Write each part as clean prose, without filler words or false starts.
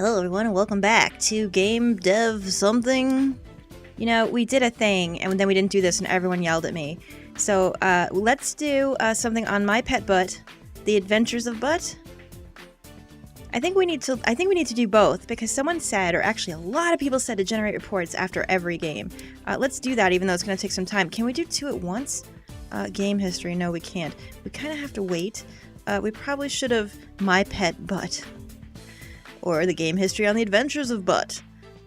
Hello everyone and welcome back to Game Dev something. You know, we did a thing and then we didn't do this and everyone yelled at me. So let's do something on my pet butt, The Adventures of Butt. I think we need to do both because someone said, or actually a lot of people said, to generate reports after every game. Let's do that even though it's going to take some time. Can we do two at once? Game history, no we can't. We kind of have to wait. We probably should have My Pet Butt. Or the game history on the adventures of Butt.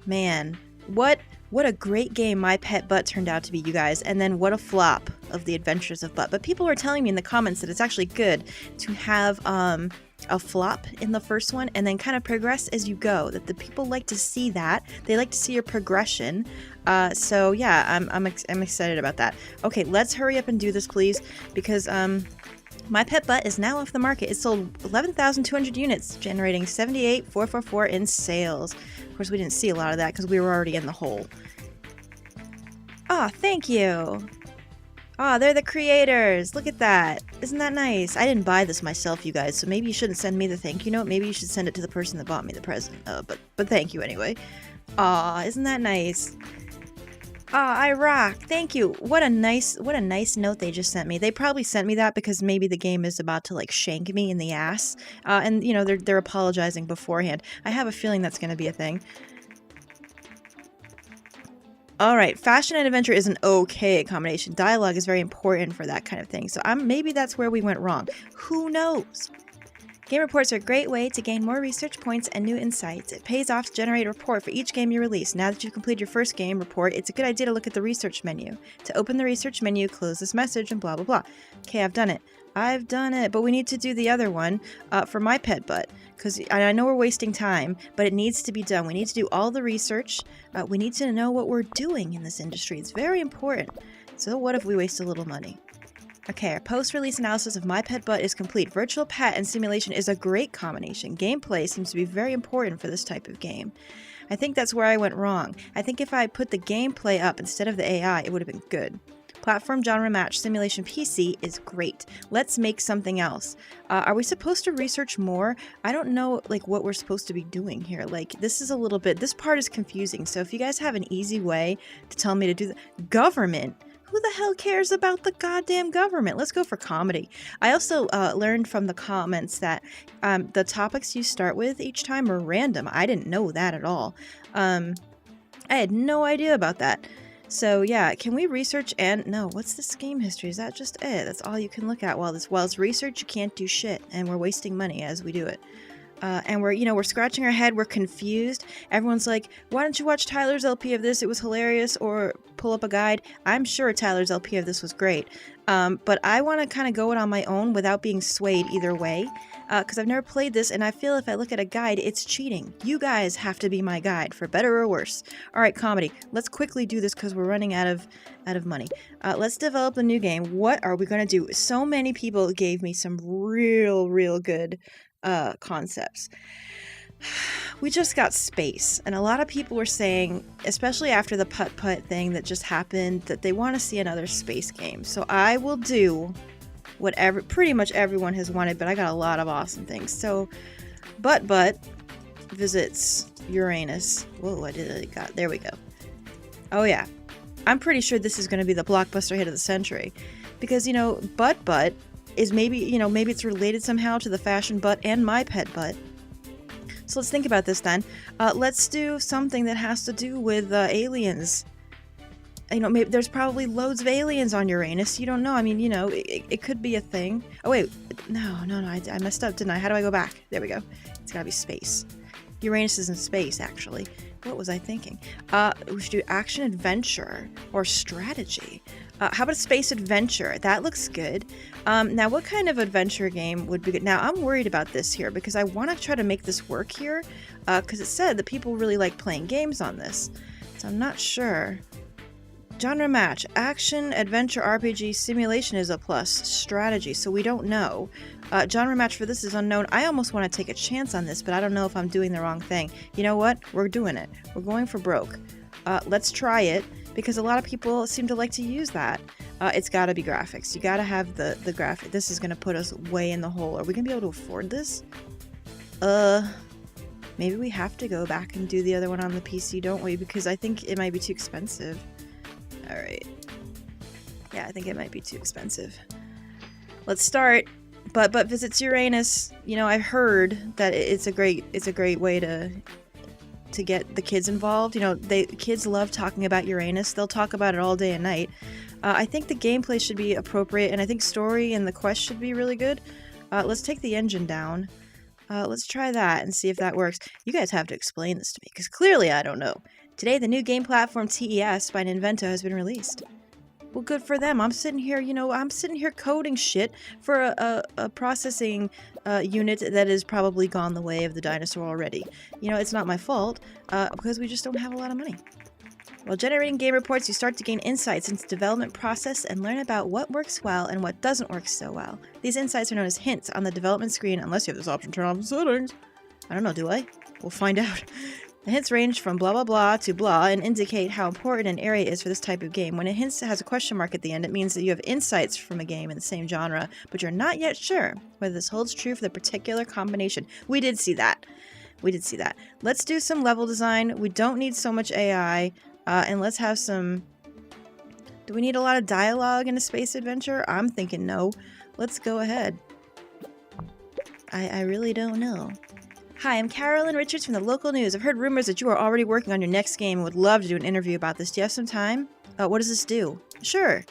Man, what a great game My Pet Butt turned out to be, you guys. And then what a flop of the adventures of Butt. But people were telling me in the comments that it's actually good to have a flop in the first one and then kind of progress as you go. That the people like to see that. They like to see your progression. So yeah, I'm excited about that. Okay, let's hurry up and do this, please, because My Pet Butt is now off the market. It sold 11,200 units, generating 78,444 in sales. Of course, we didn't see a lot of that because we were already in the hole. Aw, thank you. Aw, they're the creators. Look at that. Isn't that nice? I didn't buy this myself, you guys, so maybe you shouldn't send me the thank you note. Maybe you should send it to the person that bought me the present. But thank you anyway. Aw, isn't that nice? Ah, I rock. Thank you. What a nice note they just sent me. They probably sent me that because maybe the game is about to like shank me in the ass. And you know, they're apologizing beforehand. I have a feeling that's going to be a thing. All right, fashion and adventure is an okay combination. Dialogue is very important for that kind of thing. So maybe that's where we went wrong. Who knows? Game reports are a great way to gain more research points and new insights. It pays off to generate a report for each game you release. Now that you've completed your first game report, it's a good idea to look at the research menu. To open the research menu, close this message and blah blah blah. Okay, I've done it. But we need to do the other one for My Pet Butt. Because I know we're wasting time, but it needs to be done. We need to do all the research. We need to know what we're doing in this industry. It's very important. So what if we waste a little money? Okay, our post-release analysis of My Pet Butt is complete. Virtual pet and simulation is a great combination. Gameplay seems to be very important for this type of game. I think that's where I went wrong. I think if I put the gameplay up instead of the AI, it would have been good. Platform genre match simulation PC is great. Let's make something else. Are we supposed to research more? I don't know like what we're supposed to be doing here. Like this part is confusing. So if you guys have an easy way to tell me to do the government, who the hell cares about the goddamn government? Let's go for comedy. I also learned from the comments that the topics you start with each time are random. I didn't know that at all. I had no idea about that. So yeah, can we research and... No, what's this game history? Is that just it? That's all you can look at while it's research, you can't do shit. And we're wasting money as we do it. And we're scratching our head, we're confused. Everyone's like, why don't you watch Tyler's LP of this? It was hilarious. Or pull up a guide. I'm sure Tyler's LP of this was great. But I want to kind of go it on my own without being swayed either way. Because I've never played this and I feel if I look at a guide, it's cheating. You guys have to be my guide, for better or worse. Alright, comedy. Let's quickly do this because we're running out of money. Let's develop a new game. What are we going to do? So many people gave me some real good concepts. We just got space, and a lot of people were saying, especially after the putt-putt thing that just happened, that they want to see another space game. So I will do whatever pretty much everyone has wanted, but I got a lot of awesome things. So Butt visits Uranus. Whoa, there we go. Oh yeah, I'm pretty sure this is going to be the blockbuster hit of the century, because Butt is maybe it's related somehow to the fashion butt and My Pet Butt. So let's think about this then. Let's do something that has to do with aliens. Maybe there's probably loads of aliens on Uranus. You don't know. I mean, it could be a thing. Oh wait, no, I messed up, didn't I? How do I go back? There we go. It's gotta be space. Uranus is in space, actually. What was I thinking? We should do action adventure or strategy. How about a space adventure? That looks good. Now, what kind of adventure game would be good? Now, I'm worried about this here because I want to try to make this work here because it said that people really like playing games on this. So I'm not sure. Genre match. Action, adventure, RPG, simulation is a plus. Strategy. So we don't know. Genre match for this is unknown. I almost want to take a chance on this, but I don't know if I'm doing the wrong thing. You know what? We're doing it. We're going for broke. Let's try it. Because a lot of people seem to like to use that. It's got to be graphics. You got to have the graphic. This is going to put us way in the hole. Are we going to be able to afford this? Maybe we have to go back and do the other one on the PC, don't we? Because I think it might be too expensive. Alright. Yeah, I think it might be too expensive. Let's start. But visits Uranus. You know, I've heard that it's a great way to get the kids involved. You know, kids love talking about Uranus. They'll talk about it all day and night. I think the gameplay should be appropriate, and I think story and the quest should be really good. Let's take the engine down. Let's try that and see if that works. You guys have to explain this to me, because clearly I don't know. Today, the new game platform TES by Invento has been released. Well, good for them. I'm sitting here, you know, coding shit for a processing unit that has probably gone the way of the dinosaur already. You know, it's not my fault, because we just don't have a lot of money. While generating game reports, you start to gain insights into the development process and learn about what works well and what doesn't work so well. These insights are known as hints on the development screen, unless you have this option turned off in settings. I don't know, do I? We'll find out. The hints range from blah blah blah to blah and indicate how important an area is for this type of game. When a hint has a question mark at the end, it means that you have insights from a game in the same genre, but you're not yet sure whether this holds true for the particular combination. We did see that. Let's do some level design. We don't need so much AI, and let's have some... Do we need a lot of dialogue in a space adventure? I'm thinking no. Let's go ahead. I really don't know. Hi, I'm Carolyn Richards from the local news. I've heard rumors that you are already working on your next game and would love to do an interview about this. Do you have some time? What does this do? Sure.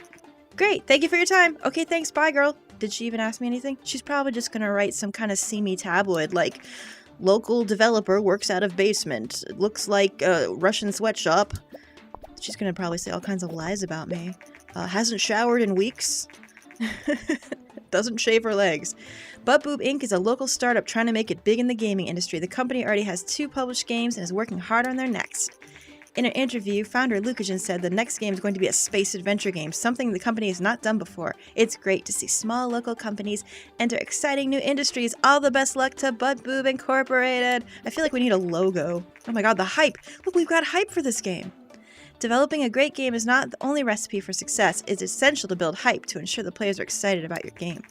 Great, thank you for your time. Okay, thanks, bye girl. Did she even ask me anything? She's probably just gonna write some kind of seamy tabloid like, local developer works out of basement. It looks like a Russian sweatshop. She's gonna probably say all kinds of lies about me. Hasn't showered in weeks. Doesn't shave her legs. Butt Boob Inc. is a local startup trying to make it big in the gaming industry. The company already has 2 published games and is working hard on their next. In an interview, founder lucahjin said the next game is going to be a space adventure game, something the company has not done before. It's great to see small local companies enter exciting new industries. All the best luck to Butt Boob Incorporated. I feel like we need a logo. Oh my god, the hype. Look, we've got hype for this game. Developing a great game is not the only recipe for success. It's essential to build hype to ensure the players are excited about your game.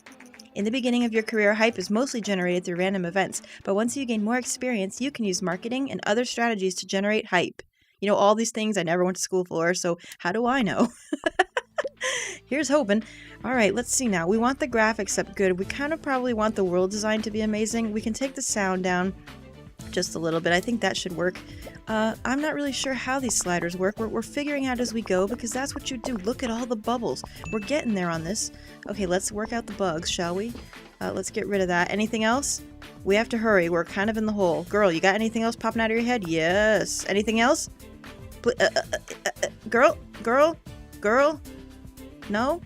In the beginning of your career, hype is mostly generated through random events, but once you gain more experience, you can use marketing and other strategies to generate hype. You know, all these things I never went to school for, so how do I know? Here's hoping. Alright, let's see now. We want the graphics up good. We kind of probably want the world design to be amazing. We can take the sound down just a little bit. I think that should work. I'm not really sure how these sliders work. We're figuring out as we go because that's what you do. Look at all the bubbles. We're getting there on this. Okay, let's work out the bugs, shall we? Let's get rid of that. Anything else? We have to hurry. We're kind of in the hole. Girl, you got anything else popping out of your head? Yes. Anything else? Girl? No?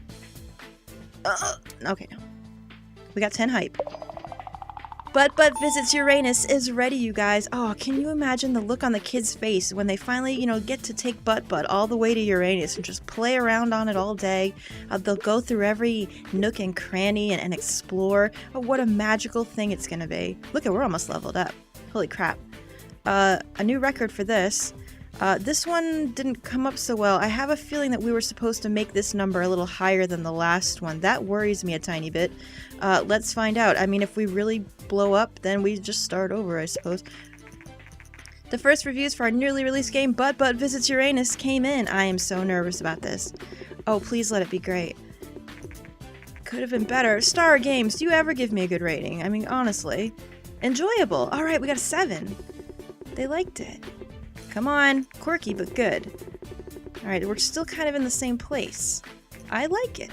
Okay. We got 10 hype. But Visits Uranus is ready, you guys. Oh, can you imagine the look on the kids' face when they finally, you know, get to take Butt all the way to Uranus and just play around on it all day? They'll go through every nook and cranny and explore. Oh, what a magical thing it's gonna be. Look, we're almost leveled up. Holy crap. A new record for this. This one didn't come up so well. I have a feeling that we were supposed to make this number a little higher than the last one. That worries me a tiny bit. Let's find out. I mean, if we really blow up, then we just start over, I suppose. The first reviews for our newly released game, Butt Visits Uranus, came in. I am so nervous about this. Oh, please let it be great. Could have been better. Star Games, do you ever give me a good rating? I mean, honestly. Enjoyable. Alright, we got a 7. They liked it. Come on. Quirky, but good. Alright, we're still kind of in the same place. I like it.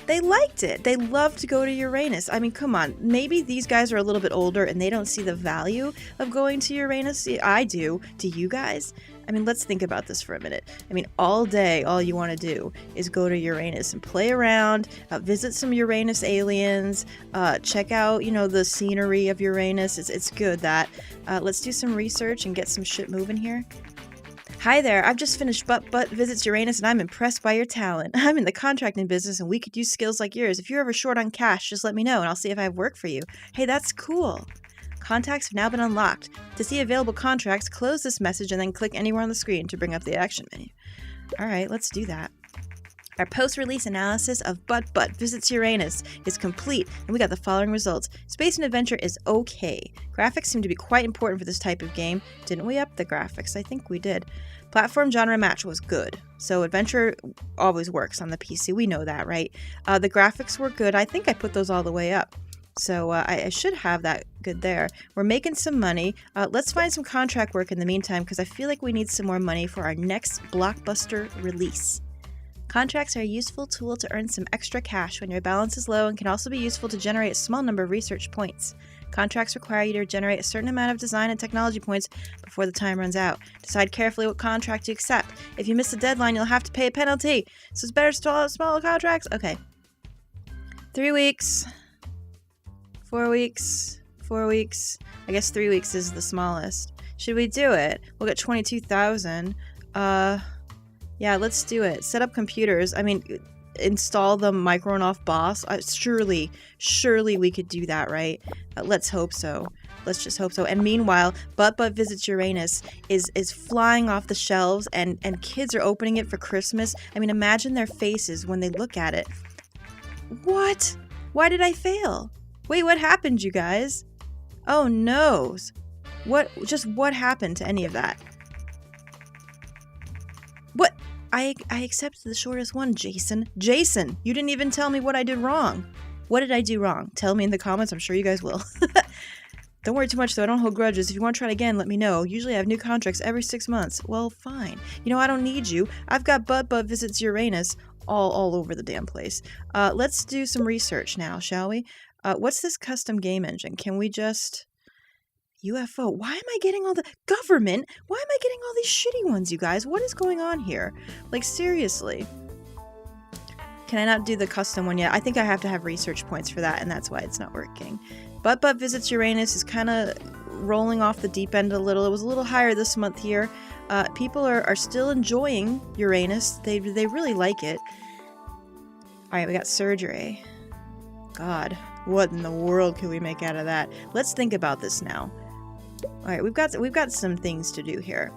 They liked it. They love to go to Uranus. I mean, come on. Maybe these guys are a little bit older and they don't see the value of going to Uranus. I do. Do you guys? I mean, let's think about this for a minute. I mean, all day, all you want to do is go to Uranus and play around, visit some Uranus aliens, check out, you know, the scenery of Uranus. It's good that. Let's do some research and get some shit moving here. Hi there, I've just finished Butt Visits Uranus and I'm impressed by your talent. I'm in the contracting business and we could use skills like yours. If you're ever short on cash, just let me know and I'll see if I have work for you. Hey, that's cool. Contacts have now been unlocked. To see available contracts, close this message and then click anywhere on the screen to bring up the action menu. Alright, let's do that. Our post-release analysis of Butt Visits Uranus is complete, and we got the following results. Space and adventure is okay. Graphics seem to be quite important for this type of game. Didn't we up the graphics? I think we did. Platform genre match was good. So adventure always works on the PC. We know that, right? The graphics were good. I think I put those all the way up. So I should have that good there. We're making some money. Let's find some contract work in the meantime, because I feel like we need some more money for our next blockbuster release. Contracts are a useful tool to earn some extra cash when your balance is low, and can also be useful to generate a small number of research points. Contracts require you to generate a certain amount of design and technology points before the time runs out. Decide carefully what contract to accept. If you miss the deadline, you'll have to pay a penalty. So it's better to stall out smaller contracts. Okay. 3 weeks. 4 weeks. 4 weeks. I guess 3 weeks is the smallest. Should we do it? We'll get 22,000. Yeah, let's do it. Set up computers. I mean, install the Micronoff boss. Surely we could do that, right? Let's hope so. Let's just hope so. And meanwhile, Butt Visits Uranus is flying off the shelves, and kids are opening it for Christmas. I mean, imagine their faces when they look at it. What? Why did I fail? Wait, what happened, you guys? Oh, no. What happened to any of that? What? I accepted the shortest one, Jason. Jason, you didn't even tell me what I did wrong. What did I do wrong? Tell me in the comments. I'm sure you guys will. Don't worry too much, though. I don't hold grudges. If you want to try it again, let me know. Usually I have new contracts every 6 months. Well, fine. You know, I don't need you. I've got Butt Visits Uranus all over the damn place. Let's do some research now, shall we? What's this custom game engine? Can we just... UFO. Why am I getting all the... Government? Why am I getting all these shitty ones, you guys? What is going on here? Like, seriously. Can I not do the custom one yet? I think I have to have research points for that, and that's why it's not working. Butt Visits Uranus is kind of rolling off the deep end a little. It was a little higher this month here. People are still enjoying Uranus. They really like it. Alright, we got surgery. God, what in the world can we make out of that? Let's think about this now. Alright, we've got some things to do here.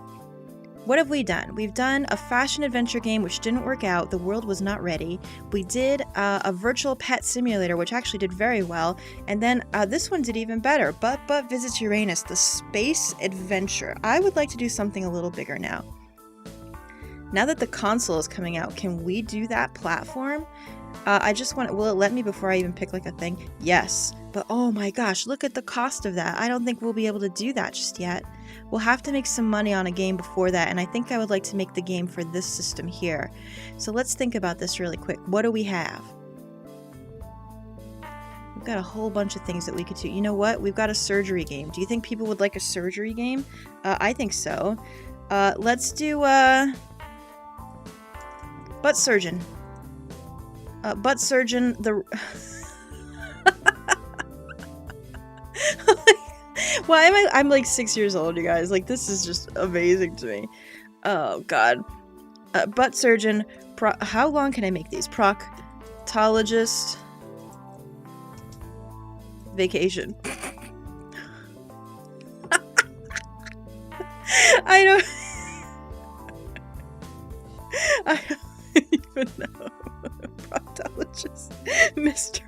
What have we done? We've done a fashion adventure game which didn't work out. The world was not ready. We did a virtual pet simulator which actually did very well. And then this one did even better. Butt Visits Uranus, the space adventure. I would like to do something a little bigger now. Now that the console is coming out, can we do that platform? I just want... Will it let me before I even pick like a thing? Yes. But oh my gosh, look at the cost of that. I don't think we'll be able to do that just yet. We'll have to make some money on a game before that, and I think I would like to make the game for this system here. So let's think about this really quick. What do we have? We've got a whole bunch of things that we could do. You know what? We've got a surgery game. Do you think people would like a surgery game? I think so. Let's do Butt Surgeon. Butt Surgeon, the... Why am I'm like 6 years old, you guys. Like, this is just amazing to me. Oh, God. Butt Surgeon, how long can I make these? Proctologist. Vacation. I don't even know. Proctologist. Mystery.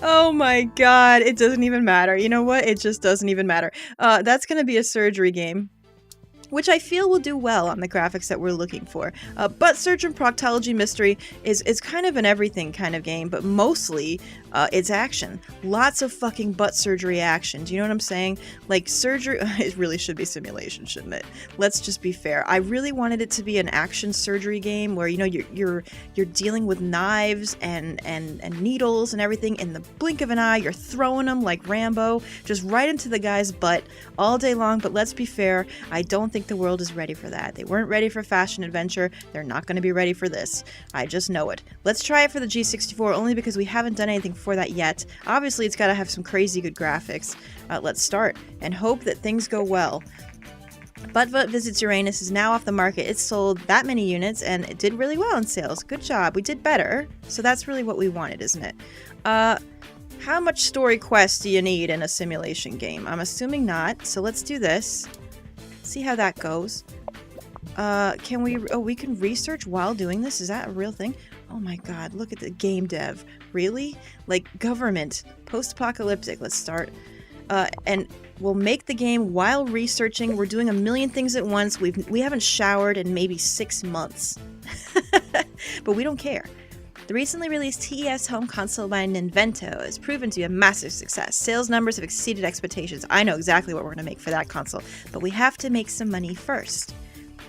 Oh my god, it doesn't even matter. You know what? It just doesn't even matter. That's gonna be a surgery game, which I feel will do well on the graphics that we're looking for. Butt Surgeon Proctology Mystery is kind of an everything kind of game, but mostly it's action. Lots of fucking butt surgery action. Do you know what I'm saying? Like, surgery... It really should be simulation, shouldn't it? Let's just be fair. I really wanted it to be an action surgery game where, you know, you're dealing with knives and needles and everything. In the blink of an eye, you're throwing them like Rambo, just right into the guy's butt all day long. But let's be fair, I don't think the world is ready for that. They weren't ready for fashion adventure. They're not going to be ready for this. I just know it. Let's try it for the G64, only because we haven't done anything for that yet. Obviously, it's got to have some crazy good graphics. Let's start and hope that things go well. Butt Visits Uranus is now off the market. It sold that many units and it did really well in sales. Good job. We did better. So that's really what we wanted, isn't it? How much story quest do you need in a simulation game? I'm assuming not. So let's do this. See how that goes. Can we, we can research while doing this? Is that a real thing? Oh my god, look at the game dev. Really? Like, government. Post-apocalyptic. Let's start. And we'll make the game while researching. We're doing a million things at once. We haven't showered in maybe 6 months. But we don't care. The recently released TES home console by Ninvento has proven to be a massive success. Sales numbers have exceeded expectations. I know exactly what we're going to make for that console, but we have to make some money first.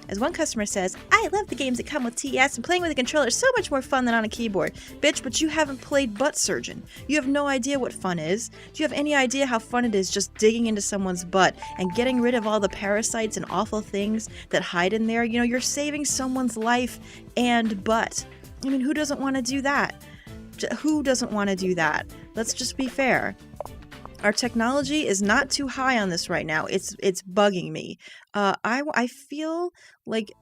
As one customer says, I love the games that come with TES, and playing with a controller is so much more fun than on a keyboard. Bitch, but you haven't played Butt Surgeon. You have no idea what fun is. Do you have any idea how fun it is just digging into someone's butt and getting rid of all the parasites and awful things that hide in there? You know, you're saving someone's life and butt. I mean, who doesn't want to do that? Who doesn't want to do that? Let's just be fair. Our technology is not too high on this right now. It's bugging me. I feel like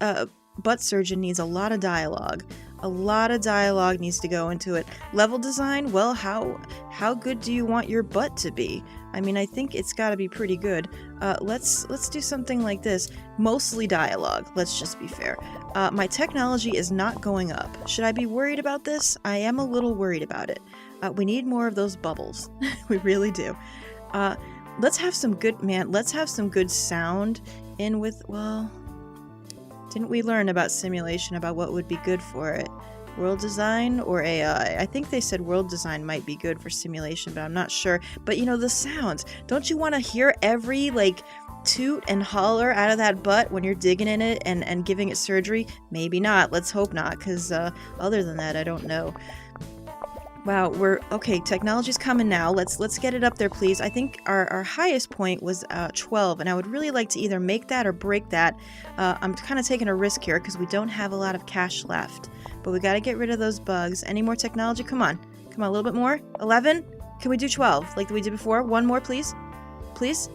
Butt Surgeon needs a lot of dialogue. A lot of dialogue needs to go into it. Level design, well, how good do you want your butt to be? I mean, I think it's got to be pretty good. Let's do something like this. Mostly dialogue. Let's just be fair. My technology is not going up. Should I be worried about this? I am a little worried about it. We need more of those bubbles. We really do. Let's have some good, let's have some good sound in with, well, didn't we learn about simulation, about what would be good for it? World design or AI? I think they said world design might be good for simulation, but I'm not sure. But you know, the sounds. Don't you want to hear every, like, toot and holler out of that butt when you're digging in it and giving it surgery? Maybe not. Let's hope not, because other than that, I don't know. Wow, okay, technology's coming now. Let's get it up there, please. I think our highest point was 12, and I would really like to either make that or break that. I'm kind of taking a risk here because we don't have a lot of cash left. But we got to get rid of those bugs. Any more technology? Come on, a little bit more. 11? Can we do 12 like we did before? One more, please. Please?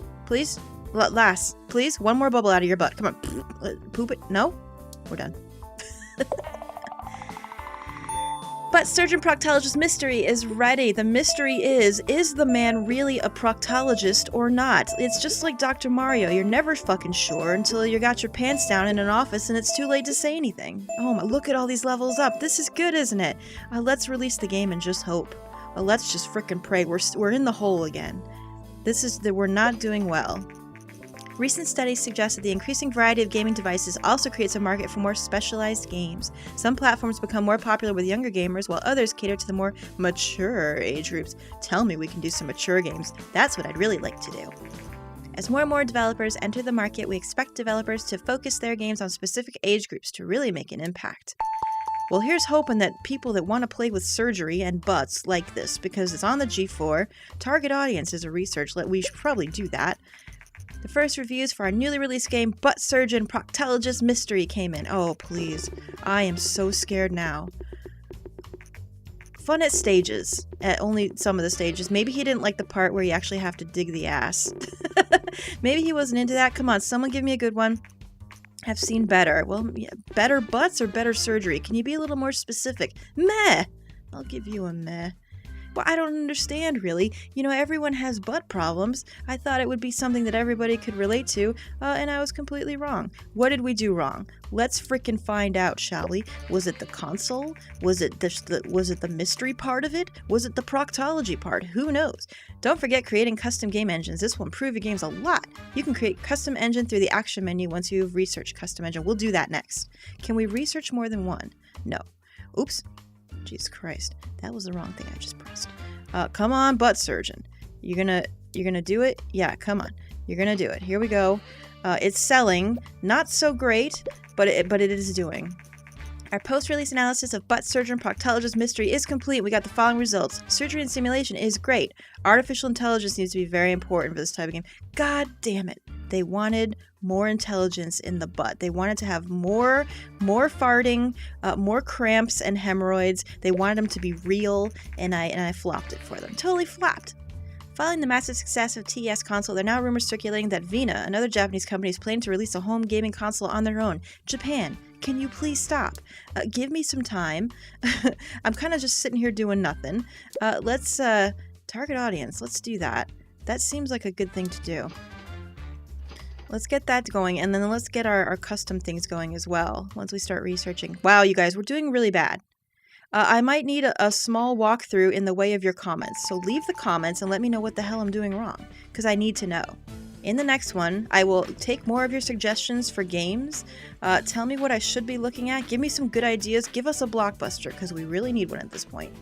Last, please. One more bubble out of your butt. Come on. Poop it. No? We're done. But Surgeon Proctologist mystery is ready. The mystery is the man really a proctologist or not? It's just like Dr. Mario. You're never fucking sure until you got your pants down in an office and it's too late to say anything. Oh my, look at all these levels up. This is good, isn't it? Let's release the game and just hope. Let's just frickin' pray. We're in the hole again. We're not doing well. Recent studies suggest that the increasing variety of gaming devices also creates a market for more specialized games. Some platforms become more popular with younger gamers, while others cater to the more mature age groups. Tell me we can do some mature games. That's what I'd really like to do. As more and more developers enter the market, we expect developers to focus their games on specific age groups to really make an impact. Well, here's hoping that people that want to play with surgery and butts like this, because it's on the G4. Target audience is a research. We should probably do that. The first reviews for our newly released game, Butt Surgeon Proctologist Mystery, came in. Oh, please. I am so scared now. Fun at stages. At only some of the stages. Maybe he didn't like the part where you actually have to dig the ass. Maybe he wasn't into that. Come on, someone give me a good one. I've seen better. Well, yeah, better butts or better surgery? Can you be a little more specific? Meh. I'll give you a meh. Well, I don't understand, really. You know, everyone has butt problems. I thought it would be something that everybody could relate to, and I was completely wrong. What did we do wrong? Let's frickin' find out, shall we? Was it the console? Was it the mystery part of it? Was it the proctology part? Who knows? Don't forget creating custom game engines. This will improve your games a lot. You can create custom engine through the action menu once you've researched custom engine. We'll do that next. Can we research more than one? No. Oops. Jesus Christ, that was the wrong thing I just pressed. Come on, Butt Surgeon. You're gonna do it? Yeah, come on. You're gonna do it. Here we go. It's selling. Not so great, but it is doing. Our post-release analysis of Butt Surgeon Proctologist Mystery is complete. We got the following results. Surgery and simulation is great. Artificial intelligence needs to be very important for this type of game. God damn it. They wanted more intelligence in the butt. They wanted to have more farting, more cramps and hemorrhoids. They wanted them to be real, and I flopped it for them. Totally flopped. Following the massive success of TES console, there are now rumors circulating that Vina, another Japanese company, is planning to release a home gaming console on their own. Japan, can you please stop? Give me some time. I'm kind of just sitting here doing nothing. Let's target audience. Let's do that. That seems like a good thing to do. Let's get that going, and then let's get our custom things going as well once we start researching. Wow, you guys, we're doing really bad. I might need a small walkthrough in the way of your comments, so leave the comments and let me know what the hell I'm doing wrong, because I need to know. In the next one, I will take more of your suggestions for games. Tell me what I should be looking at. Give me some good ideas. Give us a blockbuster, because we really need one at this point.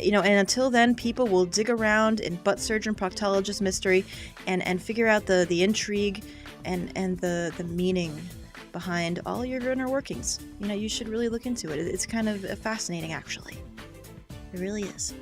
You know, and until then, people will dig around in Butt Surgeon Proctologist mystery and figure out the intrigue and the meaning behind all your inner workings. You know, you should really look into it. It's kind of fascinating, actually. It really is.